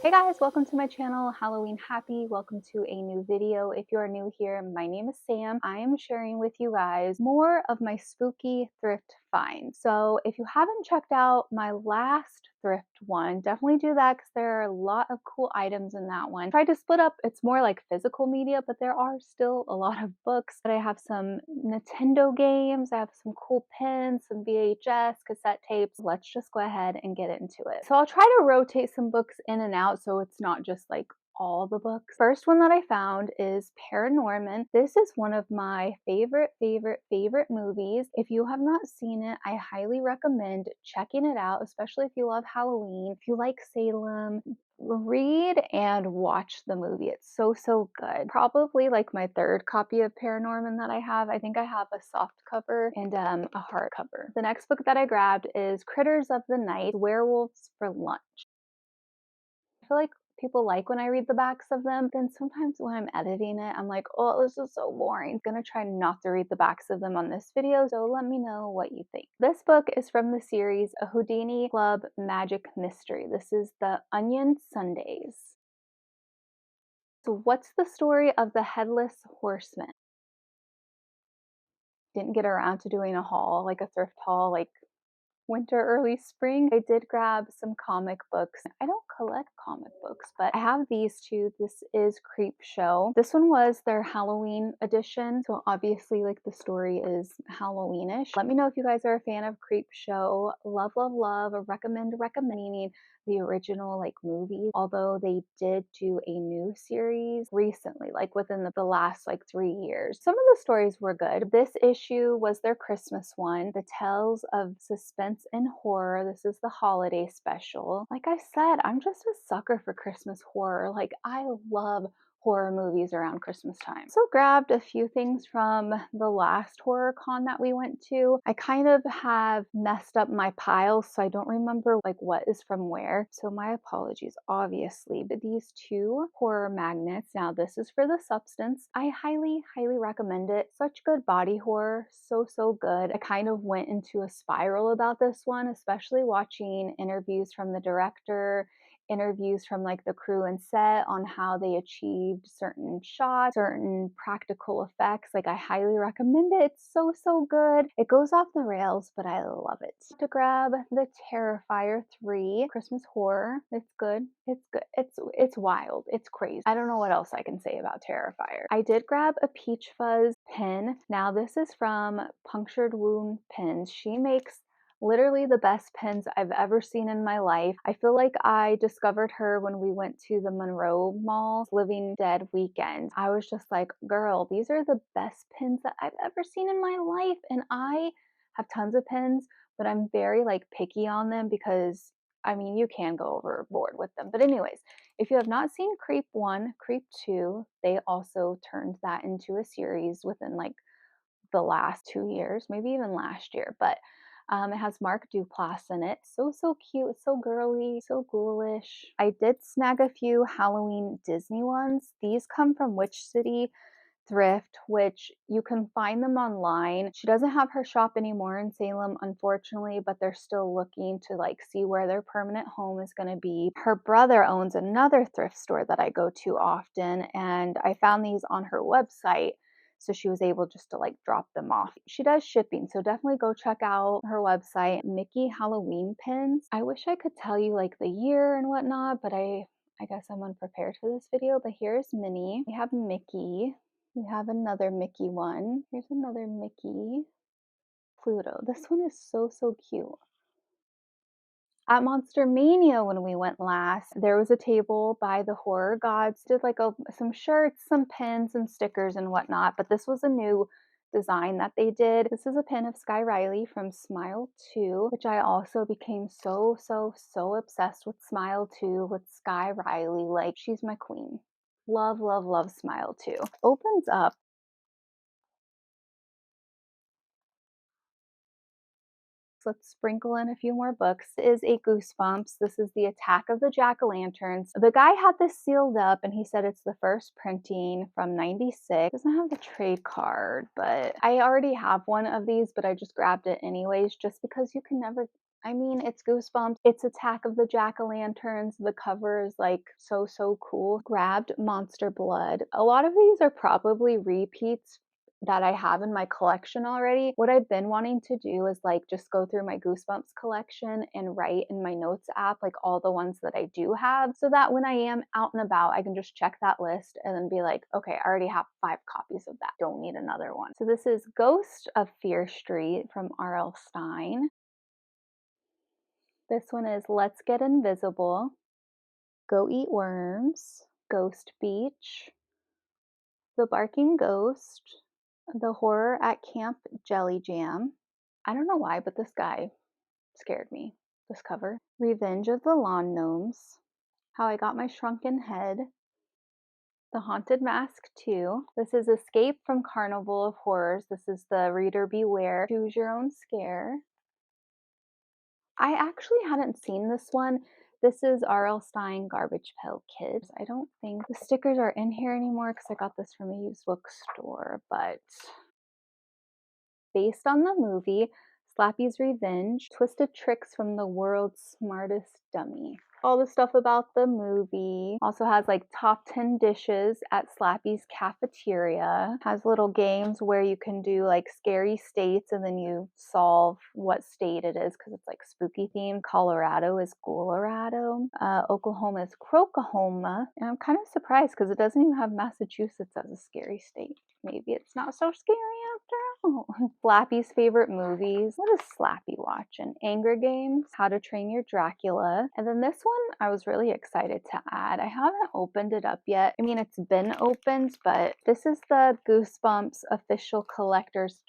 Hey guys, welcome to my channel, Halloween Happy. Welcome to a new video. If you are new here, my name is Sam. I am sharing with you guys more of my spooky thrift finds. So if you haven't checked out my last thrift one, definitely do that because there are a lot of cool items in that one. Tried to split up, it's more like physical media, but there are still a lot of books. But I have some Nintendo games, I have some cool pins, some VHS, cassette tapes. Let's just go ahead and get into it. So I'll try to rotate some books in and out so it's not just like all the books. First one that I found is Paranorman. This is one of my favorite movies. If you have not seen it, I highly recommend checking it out, especially if you love Halloween, if you like Salem. Read and watch the movie. It's so good. Probably like my third copy of Paranorman that I have. I think I have a soft cover and a hardcover. The next book that I grabbed is Critters of the Night, Werewolves for Lunch. I feel like people like when I read the backs of them. Then sometimes when I'm editing it, I'm like, oh, this is so boring. I'm gonna try not to read the backs of them on this video, so let me know what you think. This book is from the series A Houdini Club Magic Mystery. This is the Onion Sundays. So what's the story of the Headless Horseman? Didn't get around to doing a haul, like a thrift haul, like winter, early spring. I did grab some comic books. I don't collect comic books, but I have these two. This is Creep Show. This one was their Halloween edition, so obviously like the story is Halloweenish. Let me know if you guys are a fan of Creep Show. Love, recommending the original like movie, although they did do a new series recently, like within the last like 3 years. Some of the stories were good. This issue was their Christmas one, The Tales of Suspense and Horror. This is the holiday special. Like I said, I'm just a sucker for Christmas horror. Like I love horror movies around Christmas time. So grabbed a few things from the last horror con that we went to. I kind of have messed up my piles, so I don't remember like what is from where. So my apologies, obviously. But these two horror magnets, now this is for The Substance. I highly recommend it. Such good body horror, so good. I kind of went into a spiral about this one, especially watching interviews from the director, interviews from like the crew and set on how they achieved certain shots, certain practical effects. Like I highly recommend it. It's so good. It goes off the rails, but I love it. To grab the Terrifier 3 Christmas horror. It's good. It's wild. It's crazy. I don't know what else I can say about Terrifier. I did grab a Peach Fuzz pin. Now this is from Punctured Wound Pins. She makes literally the best pins I've ever seen in my life. I feel like I discovered her when we went to the Monroe Mall Living Dead weekend. I was just like, girl, these are the best pins that I've ever seen in my life. And I have tons of pins, but I'm very like picky on them because I mean, you can go overboard with them. But anyways, if you have not seen Creep 1, Creep 2, they also turned that into a series within like the last 2 years, maybe even last year. But it has Mark Duplass in it. So cute, so girly, so ghoulish. I did snag a few Halloween Disney ones. These come from Witch City Thrift, which you can find them online. She doesn't have her shop anymore in Salem, unfortunately, but they're still looking to like see where their permanent home is going to be. Her brother owns another thrift store that I go to often, and I found these on her website. So she was able just to like drop them off. She does shipping, so definitely go check out her website. Mickey Halloween pins. I wish I could tell you like the year and whatnot, but I guess I'm unprepared for this video. But here's Minnie. We have Mickey. We have another Mickey one. Here's another Mickey. Pluto. This one is so cute. At Monster Mania when we went last, there was a table by the horror gods. Did like some shirts, some pins, some stickers and whatnot, but this was a new design that they did. This is a pin of Sky Riley from Smile 2, which I also became so obsessed with Smile 2, with Sky Riley. Like, she's my queen. Love Smile 2. Opens up. Let's sprinkle in a few more books. This is a Goosebumps. This is the Attack of the Jack-o'-lanterns. The guy had this sealed up and he said it's the first printing from 96. Doesn't have the trade card, but I already have one of these, but I just grabbed it anyways just because you can never, I mean, it's Goosebumps. It's Attack of the Jack-o'-lanterns. The cover is like so cool. Grabbed Monster Blood. A lot of these are probably repeats that I have in my collection already. What I've been wanting to do is like just go through my Goosebumps collection and write in my notes app like all the ones that I do have, so that when I am out and about, I can just check that list and then be like, okay, I already have 5 copies of that. Don't need another one. So this is Ghost of Fear Street from R.L. Stine. This one is Let's Get Invisible, Go Eat Worms, Ghost Beach, The Barking Ghost, The Horror at Camp Jelly Jam. I don't know why, but this guy scared me, this cover. Revenge of the Lawn Gnomes, How I Got My Shrunken Head, The Haunted Mask 2. This is Escape from Carnival of Horrors. This is the Reader Beware, Choose Your Own Scare. I actually hadn't seen this one. This is R.L. Stine Garbage Pail Kids. I don't think the stickers are in here anymore because I got this from a used bookstore, but based on the movie, Slappy's Revenge, Twisted Tricks from the World's Smartest Dummy. All the stuff about the movie. Also has like top 10 dishes at Slappy's Cafeteria. Has little games where you can do like scary states and then you solve what state it is because it's like spooky themed. Colorado is Ghoulorado. Oklahoma is Crokahoma. And I'm kind of surprised because it doesn't even have Massachusetts as a scary state. Maybe it's not so scary after all. Slappy's favorite movies. What is Slappy watching? Anger Games, How to Train Your Dracula. And then this one I was really excited to add. I haven't opened it up yet. I mean, it's been opened, but this is the Goosebumps official collector's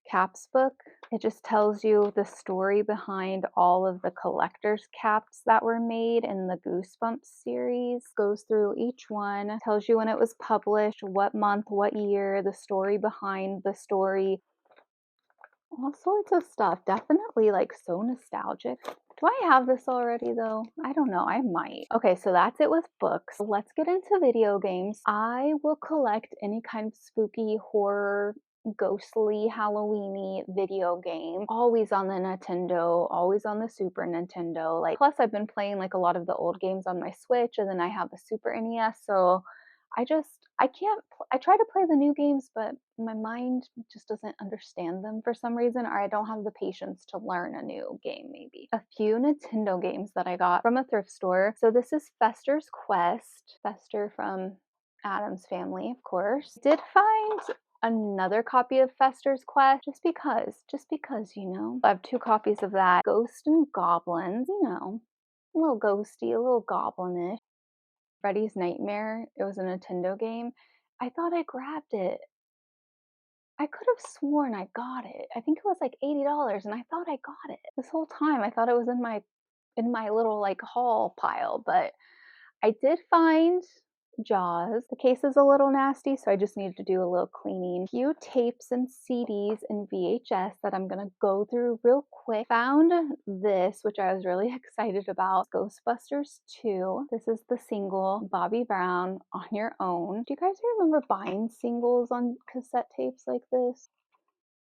caps book. It just tells you the story behind all of the collector's caps that were made in the Goosebumps series. Goes through each one, tells you when it was published, what month, what year, the story behind the story. All sorts of stuff. Definitely like so nostalgic. Do I have this already though? I don't know. I might. Okay, so that's it with books. Let's get into video games. I will collect any kind of spooky, horror, ghostly, Halloweeny video game. Always on the Nintendo, always on the Super Nintendo. Like, plus I've been playing like a lot of the old games on my Switch, and then I have the Super NES, so I can't, I try to play the new games, but my mind just doesn't understand them for some reason, or I don't have the patience to learn a new game, maybe. A few Nintendo games that I got from a thrift store. So this is Fester's Quest. Fester from Addams Family, of course. Did find another copy of Fester's Quest, just because, you know. I have 2 copies of that. Ghost and Goblins, you know, a little ghosty, a little goblinish. Freddy's Nightmare. It was a Nintendo game. I thought I grabbed it. I could have sworn I got it. I think it was like $80 and I thought I got it. This whole time I thought it was in my little like haul pile, but I did find Jaws. The case is a little nasty, so I just needed to do a little cleaning. A few tapes and CDs and VHS that I'm gonna go through real quick. Found this, which I was really excited about. Ghostbusters 2. This is the single, Bobby Brown, On Your Own. Do you guys remember buying singles on cassette tapes like this?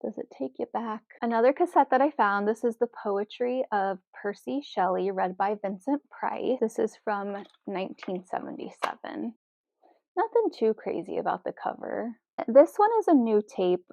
Does it take you back? Another cassette that I found, this is the poetry of Percy Shelley, read by Vincent Price. This is from 1977. Nothing too crazy about the cover. This one is a new tape.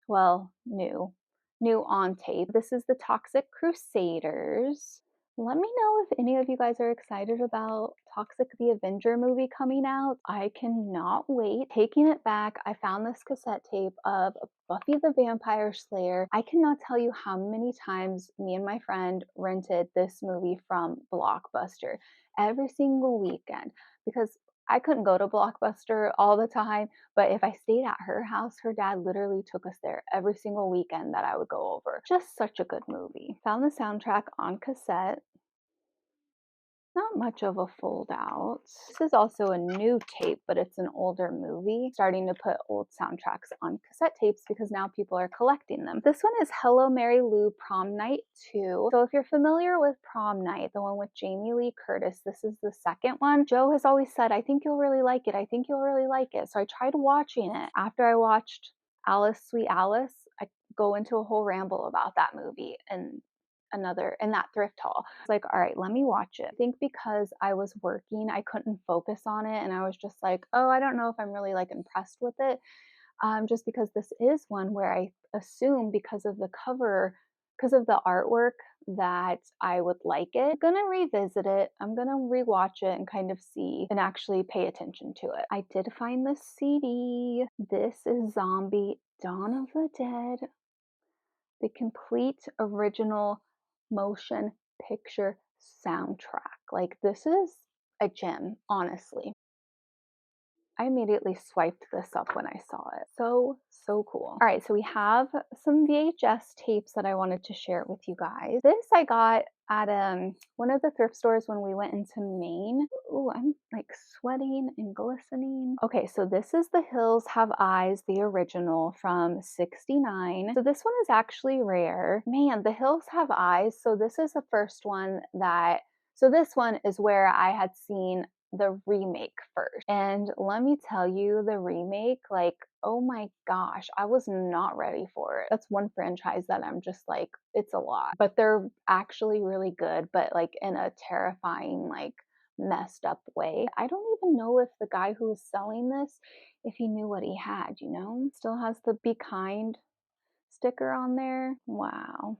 Well, new on tape. This is the Toxic Crusaders. Let me know if any of you guys are excited about Toxic the Avenger movie coming out. I cannot wait. Taking it back, I found this cassette tape of Buffy the Vampire Slayer. I cannot tell you how many times me and my friend rented this movie from Blockbuster every single weekend, because I couldn't go to Blockbuster all the time, but if I stayed at her house, her dad literally took us there every single weekend that I would go over. Just such a good movie. Found the soundtrack on cassette. Not much of a fold out. This is also a new tape, but it's an older movie. Starting to put old soundtracks on cassette tapes because now people are collecting them. This one is Hello Mary Lou Prom Night 2. So if you're familiar with Prom Night, the one with Jamie Lee Curtis, this is the second one. Joe has always said, I think you'll really like it. I think you'll really like it. So I tried watching it. After I watched Alice, Sweet Alice, I go into a whole ramble about that movie and in that thrift haul. It's like, all right, let me watch it. I think because I was working, I couldn't focus on it, and I was just like, oh, I don't know if I'm really like impressed with it. Just because this is one where I assume because of the cover, because of the artwork, that I would like it. I'm gonna revisit it. I'm gonna rewatch it and kind of see and actually pay attention to it. I did find this CD. This is Zombie Dawn of the Dead, the complete original motion picture soundtrack. Like, this is a gem, honestly. I immediately swiped this up when I saw it. So cool. All right, so we have some VHS tapes that I wanted to share with you guys. This I got at one of the thrift stores when we went into Maine. Ooh, I'm like sweating and glistening. Okay, so this is The Hills Have Eyes, the original from '69. So this one is actually rare. Man, The Hills Have Eyes. So this is the first one that, so this one is where I had seen the remake first. And let me tell you, the remake, like, oh my gosh, I was not ready for it. That's one franchise that I'm just like, it's a lot. But they're actually really good, but like in a terrifying, like messed up way. I don't even know if the guy who was selling this, if he knew what he had, you know? Still has the Be Kind sticker on there. Wow.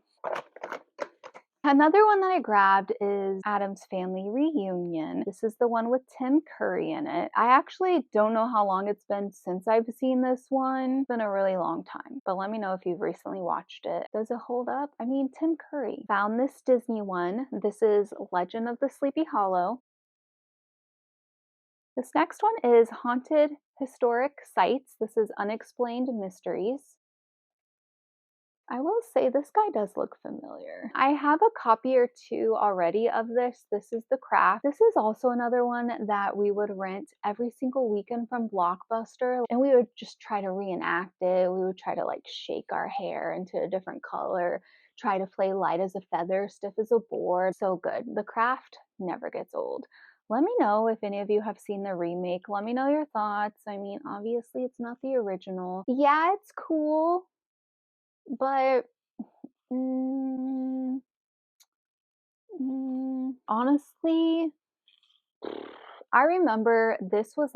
Another one that I grabbed is Addams Family Reunion. This is the one with Tim Curry in it. I actually don't know how long it's been since I've seen this one. It's been a really long time, but let me know if you've recently watched it. Does it hold up? I mean, Tim Curry. Found this Disney one. This is Legend of the Sleepy Hollow. This next one is Haunted Historic Sites. This is Unexplained Mysteries. I will say this guy does look familiar. I have a copy or two already of this. This is The Craft. This is also another one that we would rent every single weekend from Blockbuster, and we would just try to reenact it. We would try to like shake our hair into a different color, try to play light as a feather, stiff as a board. So good. The Craft never gets old. Let me know if any of you have seen the remake. Let me know your thoughts. I mean, obviously it's not the original. Yeah, it's cool. But honestly, I remember this was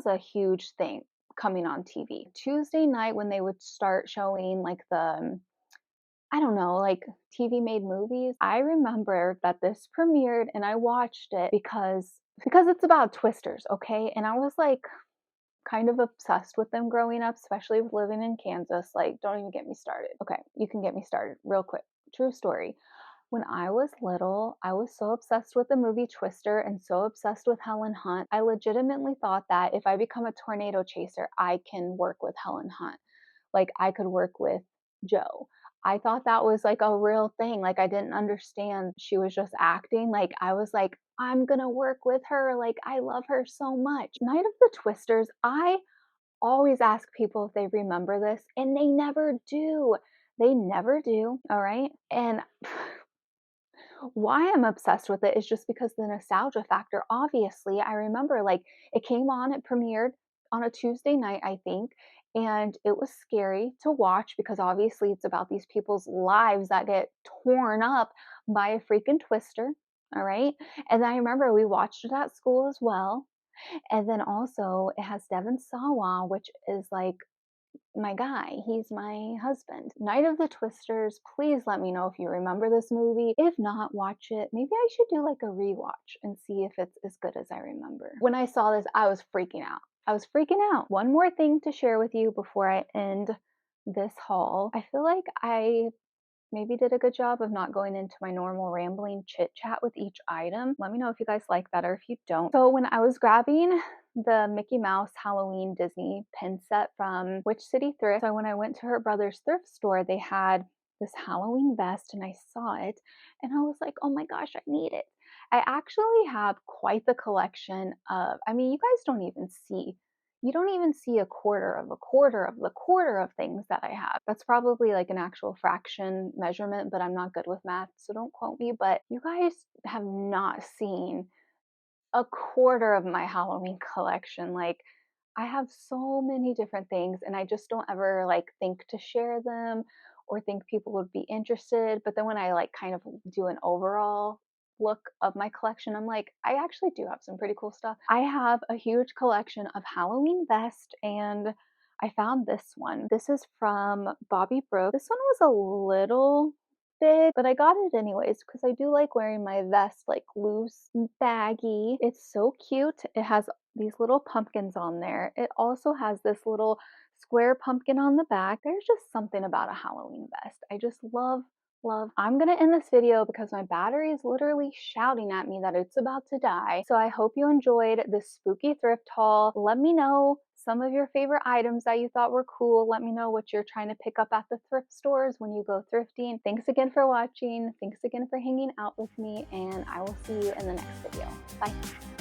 a huge thing coming on TV. Tuesday night when they would start showing like the I don't know, like TV made movies. I remember that this premiered and I watched it because it's about twisters, okay? And I was like kind of obsessed with them growing up, especially with living in Kansas. Like, don't even get me started. Okay, you can get me started real quick. True story. When I was little, I was so obsessed with the movie Twister and so obsessed with Helen Hunt. I legitimately thought that if I become a tornado chaser, I can work with Helen Hunt. Like, I could work with Joe. I thought that was like a real thing. Like, I didn't understand she was just acting. Like, I was like, I'm gonna work with her. Like, I love her so much. Night of the Twisters, I always ask people if they remember this, and they never do. They never do, all right? And why I'm obsessed with it is just because the nostalgia factor. Obviously, I remember like it came on, it premiered on a Tuesday night, I think, and it was scary to watch because obviously it's about these people's lives that get torn up by a freaking twister. All right. And I remember we watched it at school as well. And then also it has Devon Sawa, which is like my guy. He's my husband. Night of the Twisters. Please let me know if you remember this movie. If not, watch it. Maybe I should do like a rewatch and see if it's as good as I remember. When I saw this, I was freaking out. I was freaking out. One more thing to share with you before I end this haul. I feel like I maybe did a good job of not going into my normal rambling chit chat with each item. Let me know if you guys like that or if you don't. So when I was grabbing the Mickey Mouse Halloween Disney pin set from Witch City Thrift, so when I went to her brother's thrift store, they had this Halloween vest and I saw it and I was like, oh my gosh, I need it. I actually have quite the collection of, I mean, you guys don't even see, you don't even see a quarter of a quarter of the quarter of things that I have. That's probably like an actual fraction measurement, but I'm not good with math, so don't quote me. But you guys have not seen a quarter of my Halloween collection. Like, I have so many different things and I just don't ever like think to share them or think people would be interested. But then when I like kind of do an overall look of my collection, I'm like, I actually do have some pretty cool stuff. I have a huge collection of Halloween vests and I found this one. This is from Bobby Broke. This one was a little big, but I got it anyways because I do like wearing my vest like loose and baggy. It's so cute. It has these little pumpkins on there. It also has this little square pumpkin on the back. There's just something about a Halloween vest. I just love, love. I'm gonna end this video because my battery is literally shouting at me that it's about to die. So I hope you enjoyed this spooky thrift haul. Let me know some of your favorite items that you thought were cool. Let me know what you're trying to pick up at the thrift stores when you go thrifting. Thanks again for watching. Thanks again for hanging out with me, and I will see you in the next video. Bye.